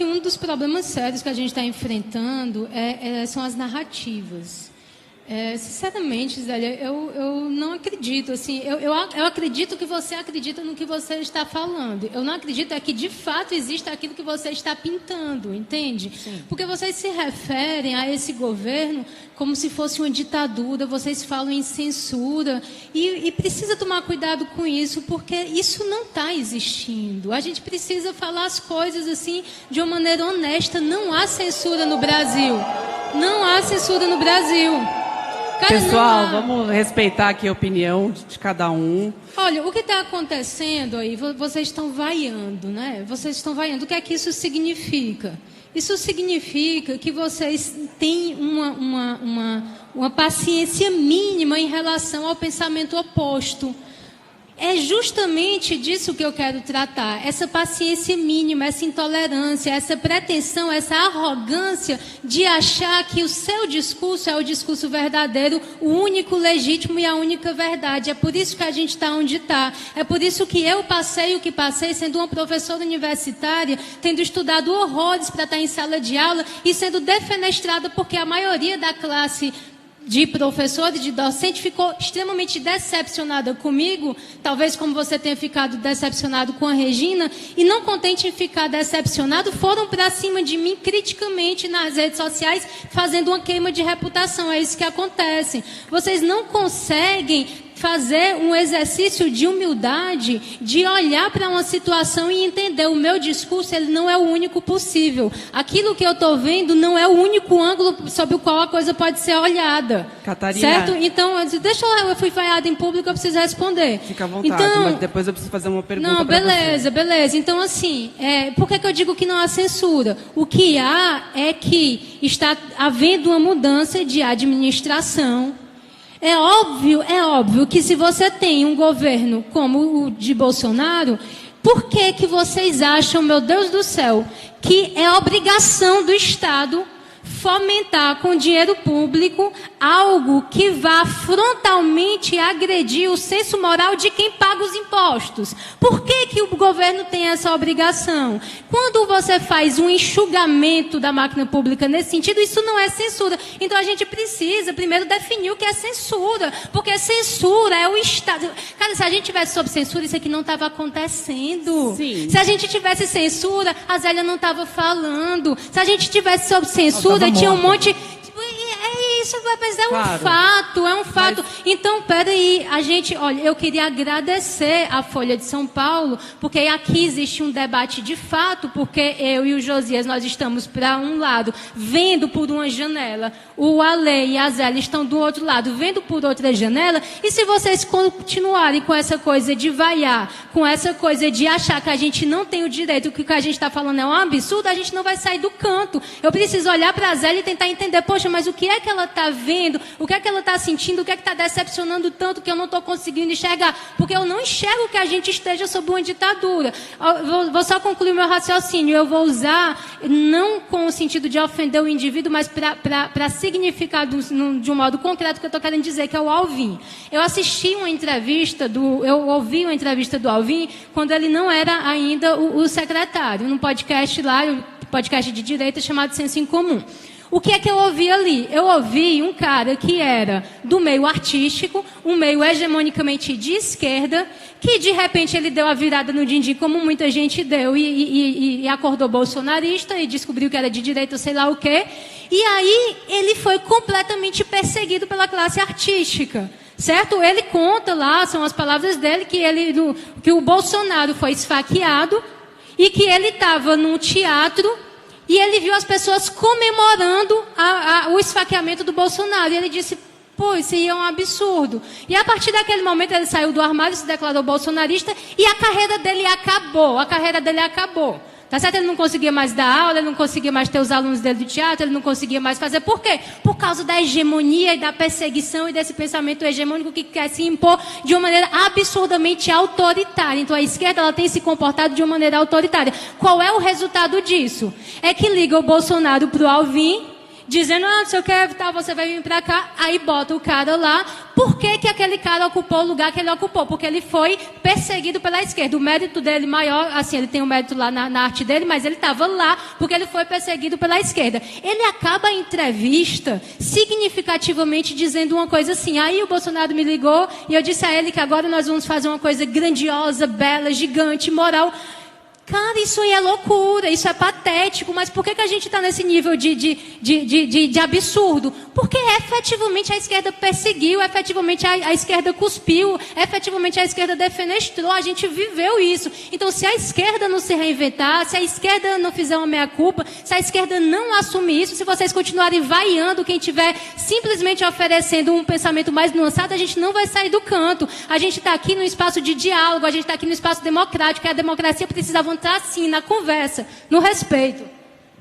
Um dos problemas sérios que a gente está enfrentando são as narrativas. Sinceramente, Zélia, eu não acredito. Assim, eu acredito que você acredita no que você está falando. Eu não acredito que, de fato, exista aquilo que você está pintando, entende? Sim. Porque vocês se referem a esse governo como se fosse uma ditadura, vocês falam em censura, e precisa tomar cuidado com isso, porque isso não está existindo. A gente precisa falar as coisas assim de uma maneira honesta. Não há censura no Brasil. Não há censura no Brasil. Cara, pessoal, vamos respeitar aqui a opinião de cada um. Olha, o que está acontecendo aí, vocês estão vaiando, né? Vocês estão vaiando. O que é que isso significa? Isso significa que vocês têm uma paciência mínima em relação ao pensamento oposto. É justamente disso que eu quero tratar. Essa paciência mínima, essa intolerância, essa pretensão, essa arrogância de achar que o seu discurso é o discurso verdadeiro, o único legítimo e a única verdade. É por isso que a gente está onde está. É por isso que eu passei o que passei, sendo uma professora universitária, tendo estudado horrores para estar em sala de aula e sendo defenestrada porque a maioria da classe de professor e de docente ficou extremamente decepcionada comigo, talvez como você tenha ficado decepcionado com a Regina, e não contente em ficar decepcionado, foram para cima de mim criticamente nas redes sociais, fazendo uma queima de reputação. É isso que acontece. Vocês não conseguem fazer um exercício de humildade, de olhar para uma situação e entender o meu discurso, ele não é o único possível. Aquilo que eu estou vendo não é o único ângulo sobre o qual a coisa pode ser olhada. Catarina. Certo? Então, eu fui vaiada em público, eu preciso responder. Fica à vontade, então, mas depois eu preciso fazer uma pergunta para você. Não, beleza. Então, assim, por que eu digo que não há censura? O que há é que está havendo uma mudança de administração. É óbvio que se você tem um governo como o de Bolsonaro, por que vocês acham, meu Deus do céu, que é obrigação do Estado fomentar com dinheiro público algo que vá frontalmente agredir o senso moral de quem paga os impostos? Por que o governo tem essa obrigação? Quando você faz um enxugamento da máquina pública nesse sentido, isso não é censura. Então a gente precisa primeiro definir o que é censura, porque censura é o Estado. Cara, se a gente tivesse sob censura, isso aqui não estava acontecendo. Sim. Se a gente tivesse censura, a Zélia não estava falando. Se a gente tivesse sob censura, tinha um monte... Isso é um fato. Mas... Então, peraí, olha, eu queria agradecer a Folha de São Paulo, porque aqui existe um debate de fato, porque eu e o Josias, nós estamos para um lado, vendo por uma janela, o Ale e a Zélia estão do outro lado, vendo por outra janela, e se vocês continuarem com essa coisa de vaiar, com essa coisa de achar que a gente não tem o direito, que o que a gente está falando é um absurdo, a gente não vai sair do canto. Eu preciso olhar para a Zélia e tentar entender, poxa, mas o que é que ela está vendo, o que é que ela está sentindo, o que é que está decepcionando tanto que eu não estou conseguindo enxergar, porque eu não enxergo que a gente esteja sob uma ditadura. Vou só concluir o meu raciocínio, eu vou usar, não com o sentido de ofender o indivíduo, mas para significar de um modo concreto que eu estou querendo dizer, que é o Alvin. Eu ouvi uma entrevista do Alvin quando ele não era ainda o secretário, num podcast lá, um podcast de direita chamado Senso em Comum. O que é que eu ouvi ali? Eu ouvi um cara que era do meio artístico, um meio hegemonicamente de esquerda, que de repente ele deu a virada no din-din, como muita gente deu, e acordou bolsonarista e descobriu que era de direita, sei lá o quê. E aí ele foi completamente perseguido pela classe artística. Certo? Ele conta lá, são as palavras dele, que o Bolsonaro foi esfaqueado e que ele estava num teatro e ele viu as pessoas comemorando o esfaqueamento do Bolsonaro. E ele disse, pô, isso aí é um absurdo. E a partir daquele momento ele saiu do armário, se declarou bolsonarista e a carreira dele acabou. Tá certo? Ele não conseguia mais dar aula, ele não conseguia mais ter os alunos dele do teatro, ele não conseguia mais fazer. Por quê? Por causa da hegemonia e da perseguição e desse pensamento hegemônico que quer se impor de uma maneira absurdamente autoritária. Então a esquerda ela tem se comportado de uma maneira autoritária. Qual é o resultado disso? É que liga o Bolsonaro pro Alvin, dizendo, não sei o que, tá, você vai vir pra cá, aí bota o cara lá. Por que que aquele cara ocupou o lugar que ele ocupou? Porque ele foi perseguido pela esquerda. O mérito dele maior, assim, ele tem um mérito lá na arte dele, mas ele estava lá porque ele foi perseguido pela esquerda. Ele acaba a entrevista significativamente dizendo uma coisa assim, aí o Bolsonaro me ligou e eu disse a ele que agora nós vamos fazer uma coisa grandiosa, bela, gigante, moral. Cara, isso aí é loucura, isso é patético, mas por que que a gente está nesse nível de absurdo? Porque efetivamente a esquerda perseguiu, efetivamente a esquerda cuspiu, efetivamente a esquerda defenestrou, a gente viveu isso. Então, se a esquerda não se reinventar, se a esquerda não fizer uma meia-culpa, se a esquerda não assumir isso, se vocês continuarem vaiando quem estiver simplesmente oferecendo um pensamento mais nuançado, a gente não vai sair do canto. A gente está aqui no espaço de diálogo, a gente está aqui no espaço democrático, e a democracia precisa avançar assim, na conversa, no respeito.